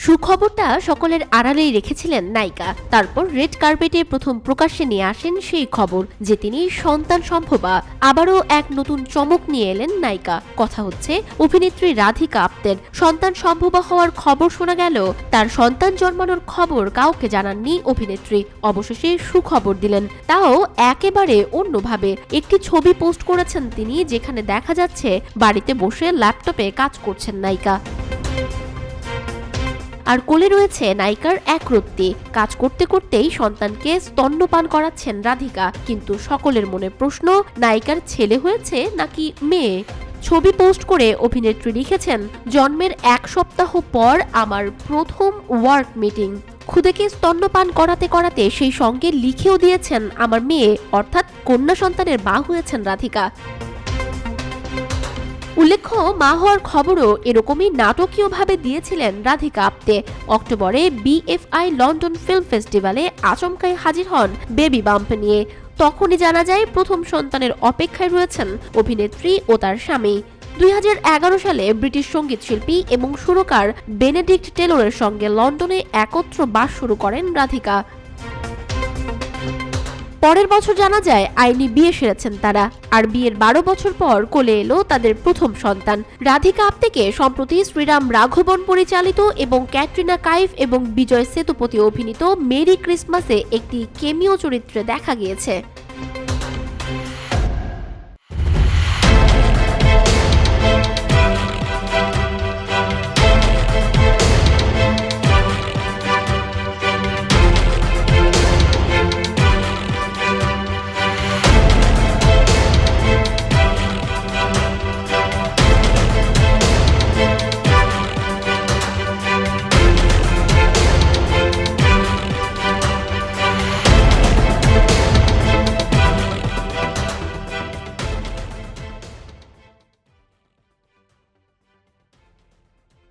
সুখবরটা সকলের আড়ালেই রেখেছিলেন নায়িকা। তারপর রেড কার্পেটে প্রথম প্রকাশ্যে নিয়ে আসেন সেই খবর যে তিনি সন্তান সম্ভবা। আবারও এক নতুন চমক নিয়ে এলেন নায়িকা। কথা হচ্ছে অভিনেত্রী রাধিকা আপ্তের সন্তান সম্ভবা হওয়ার খবর শোনা গেল। তার সন্তান জন্মানোর খবর কাউকে জানাননি অভিনেত্রী, অবশেষে সুখবর দিলেন, তাও একেবারে অন্যভাবে। একটি ছবি পোস্ট করেছেন তিনি, যেখানে দেখা যাচ্ছে বাড়িতে বসে ল্যাপটপে কাজ করছেন নায়িকা। আর কোলে রয়েছে নায়িকার এক রত্তি। কাজ করতে করতেই সন্তানকে স্তন্যপান করাচ্ছেন রাধিকা। কিন্তু সকলের মনে প্রশ্ন, নায়িকার ছেলে হয়েছে নাকি মেয়ে? ছবি পোস্ট করে অভিনেত্রী লিখেছেন, জন্মের এক সপ্তাহ পর আমার প্রথম ওয়ার্ক মিটিং। খুদেকে স্তন্যপান করাতে করাতে সেই সঙ্গে লিখেও দিয়েছেন আমার মেয়ে, অর্থাৎ কন্যা সন্তানের মা হয়েছেন রাধিকা। উল্লেখ্য, মা হওয়ার খবরও এরকমই নাটকীয়ভাবে দিয়েছিলেন রাধিকা আপ্তে। অক্টোবরে BFI লন্ডন ফিল্ম ফেস্টিভ্যালে আচমকাই হাজির হন বেবি বাম্প নিয়ে। তখনই জানা যায় প্রথম সন্তানের অপেক্ষায় রয়েছেন অভিনেত্রী ও তার স্বামী। 2011 সালে ব্রিটিশ সঙ্গীত শিল্পী এবং সুরকার বেনেডিক্ট টেলরের সঙ্গে লন্ডনে একত্র বাস শুরু করেন রাধিকা। পরের বছর জানা যায় আইনি বিয়ে সেরেছেন তারা। আর বিয়ের 12 বছর পর কোলে এলো তাদের প্রথম সন্তান। রাধিকা আপ্তেকে সম্প্রতি শ্রীরাম রাঘবন পরিচালিত এবং ক্যাটরিনা কাইফ এবং বিজয় সেতুপতি অভিনীত মেরি ক্রিসমাসে একটি কেমিও চরিত্রে দেখা গিয়েছে।